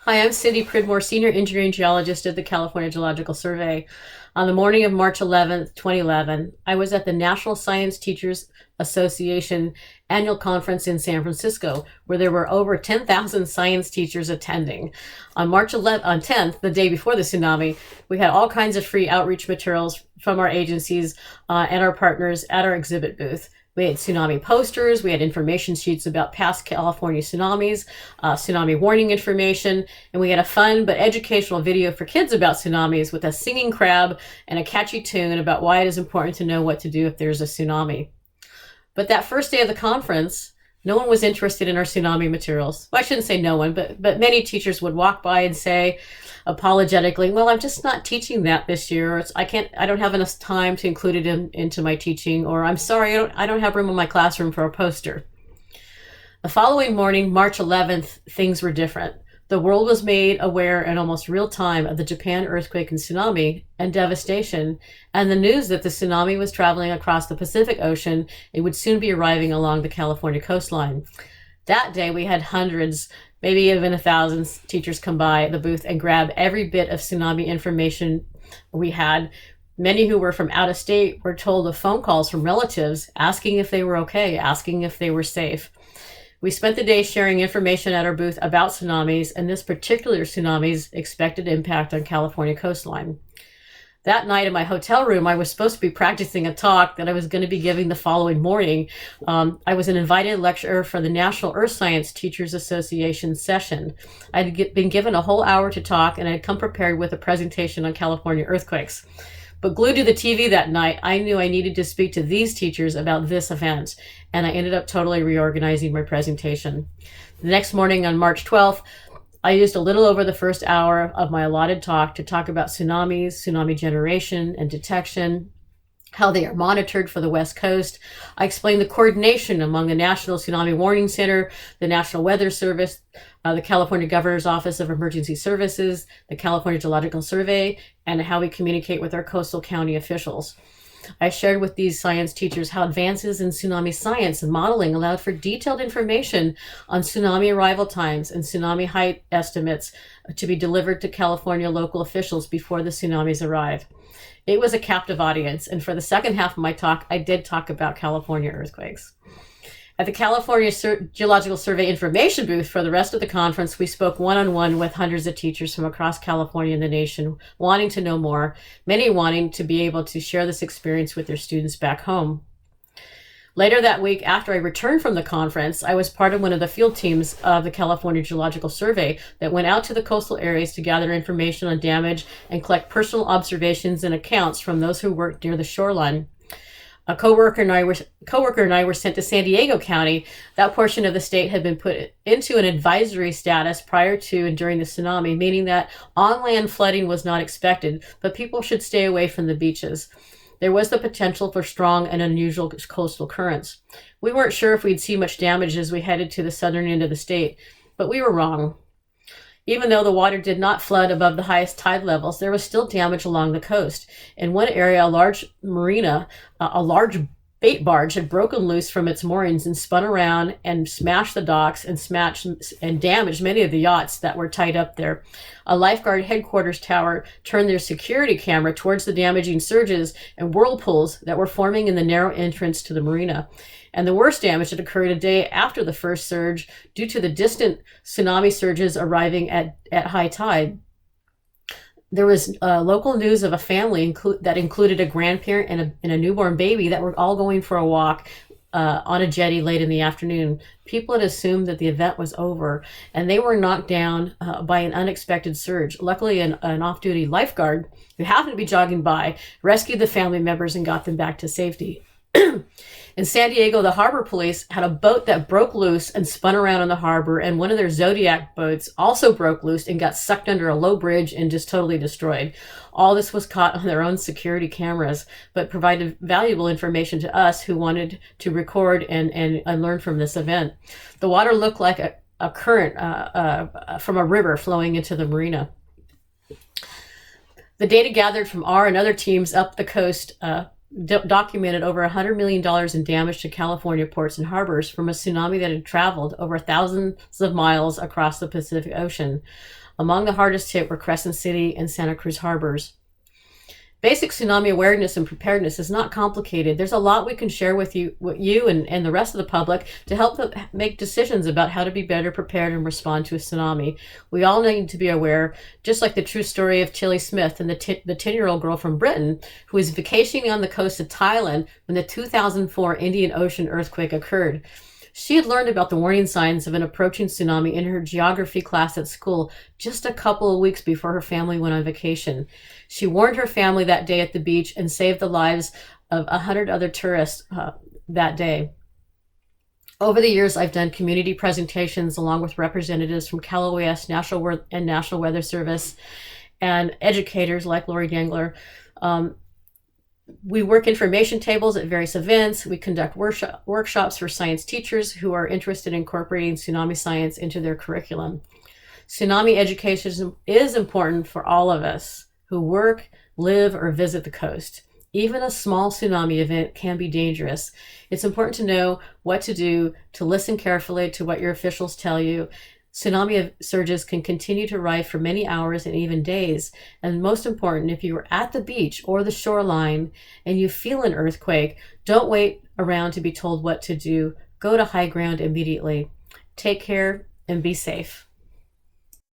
Hi, I'm Cindy Pridmore, Senior Engineering Geologist at the California Geological Survey. On the morning of March 11th, 2011, I was at the National Science Teachers Association annual conference in San Francisco, where there were over 10,000 science teachers attending. On 10th, the day before the tsunami, we had all kinds of free outreach materials from our agencies and our partners at our exhibit booth. We had tsunami posters, we had information sheets about past California tsunamis, tsunami warning information, and we had a fun but educational video for kids about tsunamis with a singing crab and a catchy tune about why it is important to know what to do if there's a tsunami. But that first day of the conference, no one was interested in our tsunami materials. Well, I shouldn't say no one, but many teachers would walk by and say apologetically, well, I'm just not teaching that this year. I don't have enough time to include it into my teaching, or I'm sorry, I don't have room in my classroom for a poster. The following morning, March 11th, things were different. The world was made aware in almost real time of the Japan earthquake and tsunami and devastation, and the news that the tsunami was traveling across the Pacific Ocean. It would soon be arriving along the California coastline. That day, we had hundreds, maybe even 1,000 teachers come by the booth and grab every bit of tsunami information we had. Many who were from out of state were told of phone calls from relatives asking if they were okay, asking if they were safe. We spent the day sharing information at our booth about tsunamis and this particular tsunami's expected impact on California coastline. That night in my hotel room, I was supposed to be practicing a talk that I was going to be giving the following morning. I was an invited lecturer for the National Earth Science Teachers Association session. I'd been given a whole hour to talk, and I'd come prepared with a presentation on California earthquakes. But glued to the TV that night, I knew I needed to speak to these teachers about this event, and I ended up totally reorganizing my presentation. The next morning on March 12th, I used a little over the first hour of my allotted talk to talk about tsunamis, tsunami generation and detection, how they are monitored for the West Coast. I explained the coordination among the National Tsunami Warning Center, the National Weather Service, the California Governor's Office of Emergency Services, the California Geological Survey, and how we communicate with our coastal county officials. I shared with these science teachers how advances in tsunami science and modeling allowed for detailed information on tsunami arrival times and tsunami height estimates to be delivered to California local officials before the tsunamis arrive. It was a captive audience, and for the second half of my talk, I did talk about California earthquakes. At the California Geological Survey information booth for the rest of the conference, we spoke one-on-one with hundreds of teachers from across California and the nation, wanting to know more, many wanting to be able to share this experience with their students back home. Later that week, after I returned from the conference, I was part of one of the field teams of the California Geological Survey that went out to the coastal areas to gather information on damage and collect personal observations and accounts from those who worked near the shoreline. A coworker and I were sent to San Diego County. That portion of the state had been put into an advisory status prior to and during the tsunami, meaning that on-land flooding was not expected, but people should stay away from the beaches. There was the potential for strong and unusual coastal currents. We weren't sure if we'd see much damage as we headed to the southern end of the state, but we were wrong. Even though the water did not flood above the highest tide levels, there was still damage along the coast. In one area, a large marina, a large bait barge had broken loose from its moorings and spun around and smashed the docks and damaged many of the yachts that were tied up there. A lifeguard headquarters tower turned their security camera towards the damaging surges and whirlpools that were forming in the narrow entrance to the marina. And the worst damage had occurred a day after the first surge due to the distant tsunami surges arriving at high tide. There was local news of a family that included a grandparent and a newborn baby that were all going for a walk on a jetty late in the afternoon. People had assumed that the event was over, and they were knocked down by an unexpected surge. Luckily, an off-duty lifeguard who happened to be jogging by rescued the family members and got them back to safety. In San Diego, the harbor police had a boat that broke loose and spun around in the harbor, and one of their Zodiac boats also broke loose and got sucked under a low bridge and just totally destroyed. All this was caught on their own security cameras, but provided valuable information to us who wanted to record and learn from this event. The water looked like a current from a river flowing into the marina. The data gathered from our and other teams up the coast documented over $100 million in damage to California ports and harbors from a tsunami that had traveled over thousands of miles across the Pacific Ocean. Among the hardest hit were Crescent City and Santa Cruz harbors. Basic tsunami awareness and preparedness is not complicated. There's a lot we can share with you and the rest of the public to help them make decisions about how to be better prepared and respond to a tsunami. We all need to be aware, just like the true story of Tilly Smith and the 10-year-old girl from Britain who was vacationing on the coast of Thailand when the 2004 Indian Ocean earthquake occurred. She had learned about the warning signs of an approaching tsunami in her geography class at school just a couple of weeks before her family went on vacation. She warned her family that day at the beach and saved the lives of 100 other tourists that day. Over the years, I've done community presentations along with representatives from Cal OES and National Weather Service and educators like Lori Dangler. We work information tables at various events. We conduct workshops for science teachers who are interested in incorporating tsunami science into their curriculum. Tsunami education is important for all of us who work, live, or visit the coast. Even a small tsunami event can be dangerous. It's important to know what to do, to listen carefully to what your officials tell you. Tsunami surges can continue to rise for many hours and even days. And most important, if you are at the beach or the shoreline and you feel an earthquake, don't wait around to be told what to do. Go to high ground immediately. Take care and be safe.